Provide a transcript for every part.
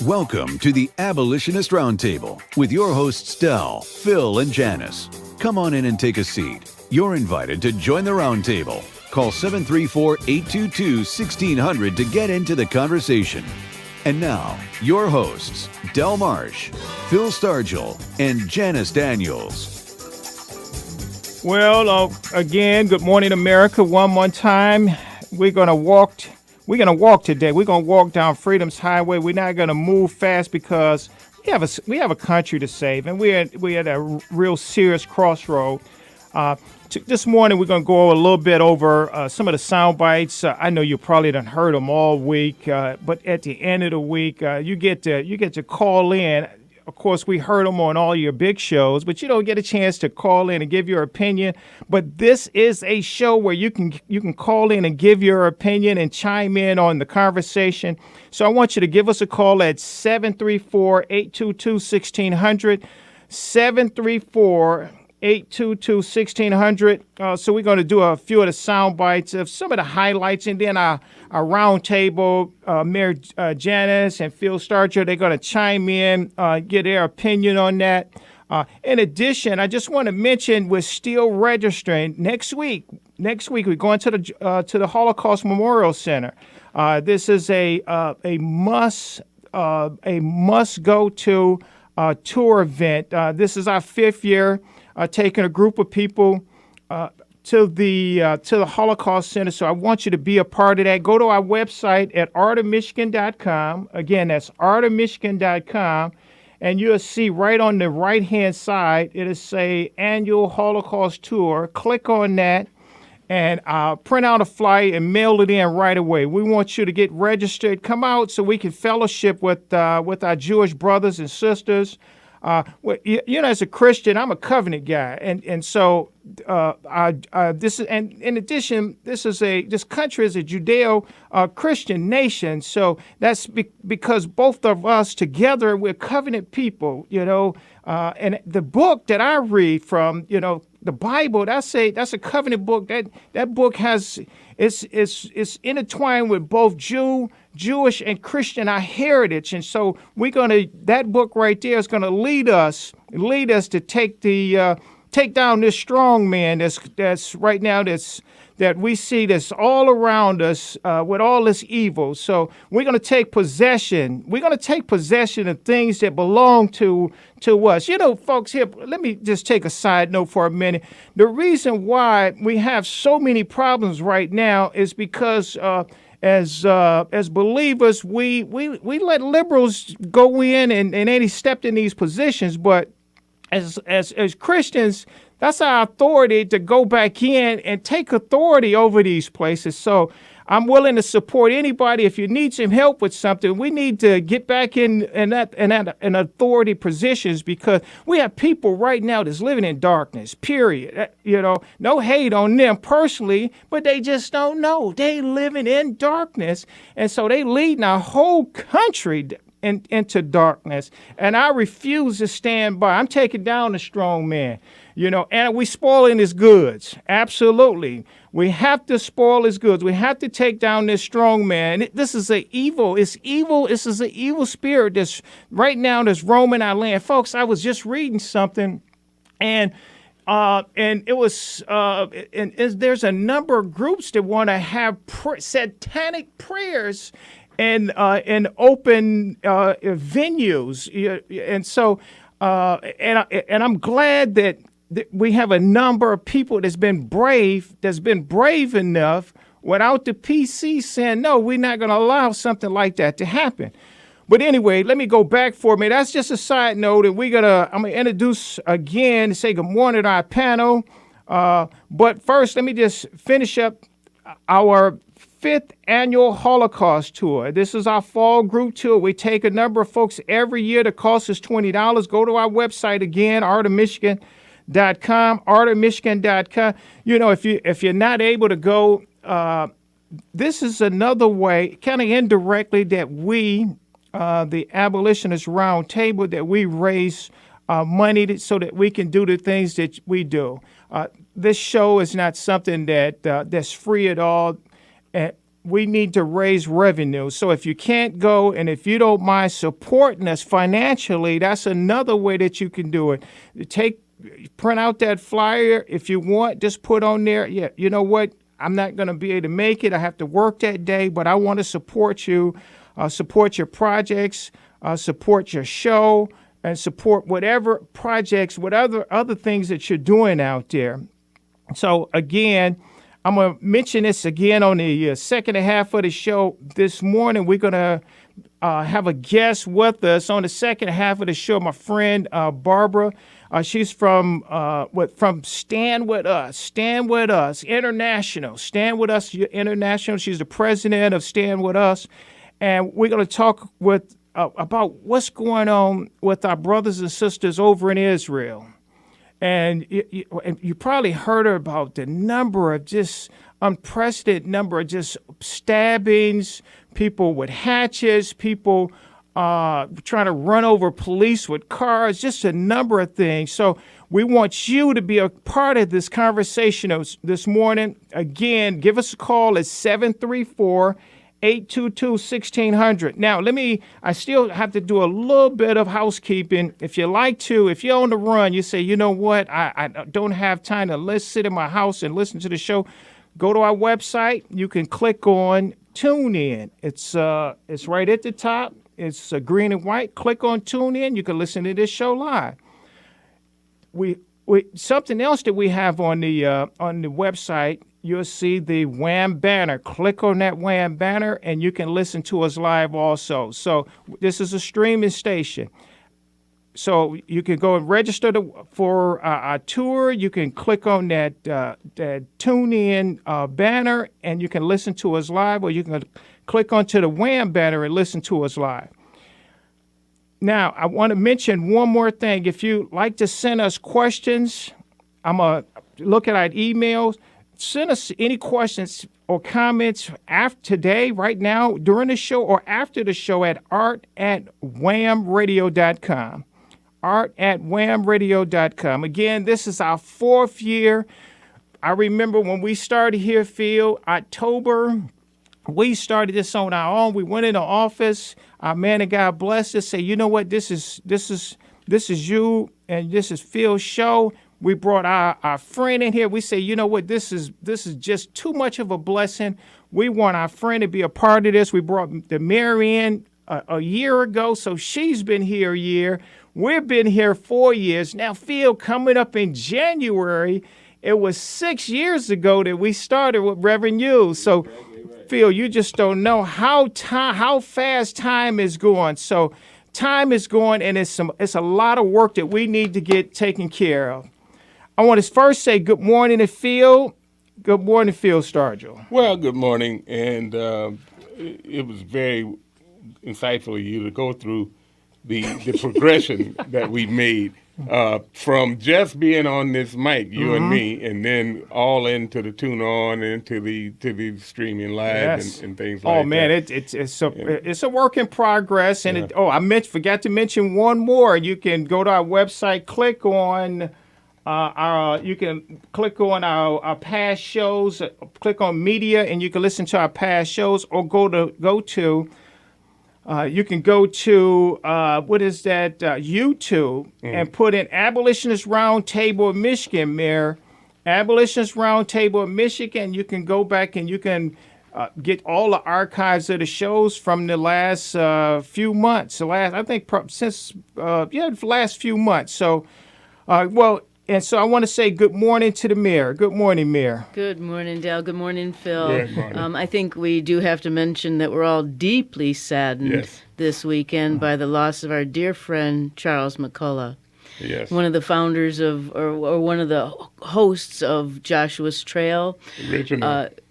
Welcome to the Abolitionist Round Table with your hosts Del, Phil, and Janice. Come on in and take a seat. You're invited to join the round table. Call 734-822-1600 to get into the conversation. And now, your hosts, Del Marsh, Phil Stargell, and Janice Daniels. Well, again, good morning, America. One more time, we're gonna walk today. We're gonna walk down Freedom's Highway. We're not gonna move fast because we have a country to save, and we're at a real serious crossroad. This morning, we're gonna go a little bit over some of the sound bites. I know you probably done heard them all week, but at the end of the week, you get to call in. Of course, we heard them on all your big shows, but you don't get a chance to call in and give your opinion. But this is a show where you can call in and give your opinion and chime in on the conversation. So I want you to give us a call at 734-822-1600, 734-822-1600. So we're going to do a few of the sound bites of some of the highlights, and then our roundtable, Mayor Janice and Phil Stargell, they're going to chime in, get their opinion on that. In addition, I just want to mention we're still registering next week. We're going to the Holocaust Memorial Center. This is a must go to tour event. This is our fifth year. Taking a group of people to the Holocaust Center. So I want you to be a part of that. Go to our website at artofmichigan.com. Again, that's artofmichigan.com. And you'll see right on the right-hand side, it'll say Annual Holocaust Tour. Click on that and print out a flyer and mail it in right away. We want you to get registered. Come out so we can fellowship with our Jewish brothers and sisters. As a Christian, I'm a covenant guy, and so this is, and in addition, this country is a Judeo-Christian nation. So that's because both of us together we're covenant people, and the book that I read from, the Bible, that's a covenant book. That book has it's intertwined with both Jewish and Christian, our heritage, and so that book right there is gonna lead us to take down this strong man that's right now that we see that's all around us with all this evil. So we're gonna take possession. We're gonna take possession of things that belong to us. Folks, here, let me just take a side note for a minute. The reason why we have so many problems right now is because as believers, we let liberals go in and they stepped in these positions, but as Christians, that's our authority to go back in and take authority over these places. So I'm willing to support anybody. If you need some help with something, we need to get back in authority positions, because we have people right now that's living in darkness, period. No hate on them personally, but they just don't know. They living in darkness. And so they leading our whole country into darkness. And I refuse to stand by. I'm taking down the strong man. And we spoiling his goods. Absolutely. We have to spoil his goods. We have to take down this strong man. This is evil. It's evil. This is an evil spirit that's right now that's roaming our land. Folks, I was just reading something, and it was there's a number of groups that want to have satanic prayers in open venues, and so and I'm glad that we have a number of people that's been brave enough without the PC saying, no, we're not going to allow something like that to happen. But anyway, let me go back for a minute. That's just a side note, and I'm going to introduce again and say good morning to our panel. But first, let me just finish up our 5th annual Holocaust tour. This is our fall group tour. We take a number of folks every year. The cost is $20. Go to our website again, artofmichigan.com, artofmichigan.com. If you're not able to go, this is another way, kind of indirectly, that we, the Abolitionist Round Table, that we raise money so that we can do the things that we do. This show is not something that's free at all. we need to raise revenue. So if you can't go and if you don't mind supporting us financially, that's another way that you can do it. Print out that flyer if you want, just put on there, yeah, you know what, I'm not going to be able to make it. I have to work that day, but I want to support you, support your projects, support your show, and support whatever projects, whatever other things that you're doing out there. So again, I'm going to mention this again on the second half of the show. This morning, we're going to have a guest with us on the second half of the show, my friend Barbara. She's from Stand With Us International. Stand With Us International. She's the president of Stand With Us. And we're going to talk about what's going on with our brothers and sisters over in Israel. And you probably heard about the number of just unprecedented number of just stabbings, people with hatchets, people trying to run over police with cars, just a number of things. So we want you to be a part of this conversation this morning. Again, give us a call at 734-822-1600. Now, I still have to do a little bit of housekeeping. If you're on the run, you say, you know what, I don't have time to sit in my house and listen to the show, go to our website. You can click on Tune In. It's right at the top. It's green and white. Click on Tune In. You can listen to this show live. We something else that we have on the website. You'll see the WHAM banner. Click on that WHAM banner, and you can listen to us live also. So this is a streaming station. So you can go and register for our tour. You can click on that Tune In banner, and you can listen to us live, or you can click onto the WHAM banner and listen to us live. Now, I want to mention one more thing. If you like to send us questions, I'm going to look at our emails. Send us any questions or comments today, right now, during the show, or after the show at art@whamradio.com. art@whamradio.com. Again, this is our 4th year. I remember when we started here, Phil, October, we started this on our own. We went into office. Our man of God blessed us. Say, you know what? This is you, and this is Phil's show. We brought our friend in here. We say, you know what? This is just too much of a blessing. We want our friend to be a part of this. We brought the mayor in a year ago, so she's been here a year. We've been here 4 years. Now, Phil, coming up in January, it was 6 years ago that we started with Reverend Hughes. So, Phil, you just don't know how fast time is going. So time is going, and it's a lot of work that we need to get taken care of. I want to first say good morning to Phil. Good morning, Phil Stargell. Well, good morning, and it was very insightful of you to go through the progression that we made from just being on this mic, you and me, and then all into the tune on, into the streaming live and things like that. Oh man, it's a work in progress, and I forgot to mention one more. You can go to our website, click on our past shows, click on media, and you can listen to our past shows, or you can go to YouTube and put in Abolitionist Round Table of Michigan, Mayor. Abolitionist Round Table of Michigan. You can go back and you can get all the archives of the shows from the last few months. The last few months. So, and so I want to say good morning to the mayor. Good morning, Mayor. Good morning, Dale. Good morning, Phil. Good morning. I think we do have to mention that we're all deeply saddened this weekend by the loss of our dear friend, Charles McCullough. Yes. One of the founders or one of the hosts of Joshua's Trail.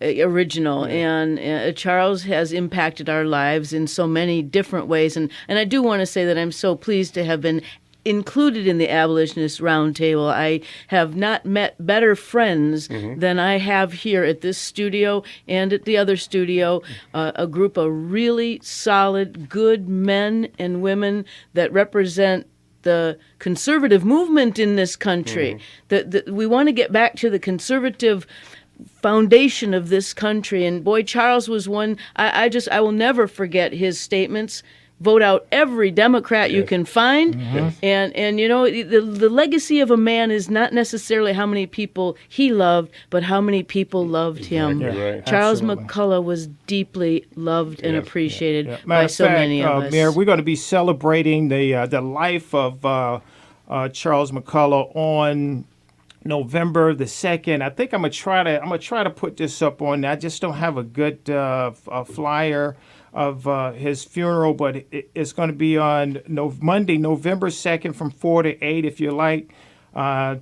Original. And Charles has impacted our lives in so many different ways. And I do want to say that I'm so pleased to have been included in the Abolitionist Round Table. I have not met better friends than I have here at this studio and at the other studio, a group of really solid, good men and women that represent the conservative movement in this country. We want to get back to the conservative foundation of this country. And boy, Charles was one. I will never forget his statements. Vote out every Democrat you can find. And you know, the legacy of a man is not necessarily how many people he loved, but how many people loved him. Right. Charles Absolutely. McCullough was deeply loved and appreciated by Matter of so fact, many of us. Mayor, we're going to be celebrating the life of Charles McCullough on November the 2nd. I think I'm gonna try to put this up on there. I just don't have a good flyer of his funeral, but it's going to be on Monday, November 2nd, from 4 to 8. If you like to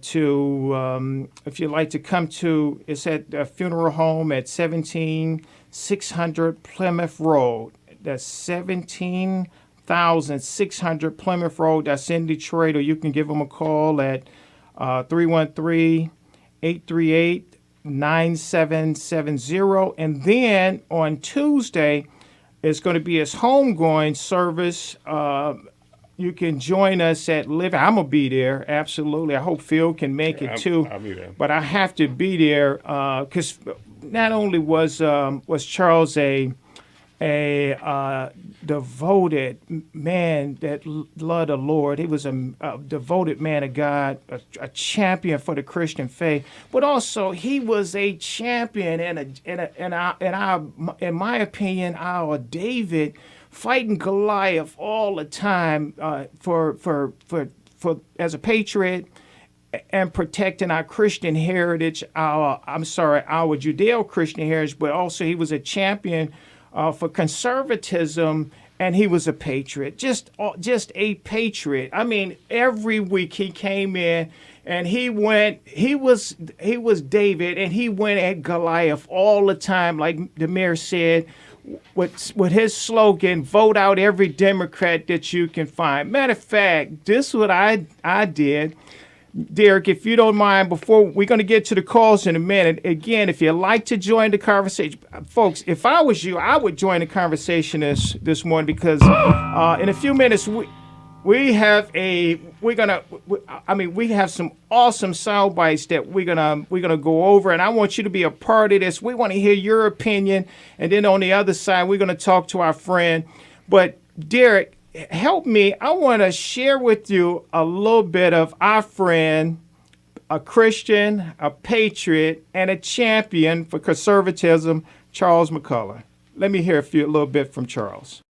come to, it's at a funeral home at 17600 Plymouth Road. That's 17,600 Plymouth Road. That's in Detroit. Or you can give them a call at 313-838-9770. And then on Tuesday, it's going to be his homegoing service. You can join us at Living. I'm going to be there, absolutely. I hope Phil can make it too. I'll be there. But I have to be there because not only was Charles a devoted man that loved the Lord. He was a devoted man of God, a champion for the Christian faith. But also, he was a champion in my opinion, our David, fighting Goliath all the time for as a patriot and protecting our Christian heritage, our Judeo-Christian heritage. But also, he was a champion for conservatism, and he was a patriot, just a patriot. I mean, every week he came in and he was David, and he went at Goliath all the time, like the mayor said, with his slogan, vote out every Democrat that you can find. Matter of fact, this is what I did. Derek, if you don't mind, before we're going to get to the calls in a minute, again, if you'd like to join the conversation, folks, if I was you, I would join the conversation this morning, because in a few minutes we have some awesome sound bites that we're gonna go over, and I want you to be a part of this. We want to hear your opinion, and then on the other side, we're going to talk to our friend. But Derek, help me. I want to share with you a little bit of our friend, a Christian, a patriot, and a champion for conservatism, Charles McCullough. Let me hear a little bit from Charles.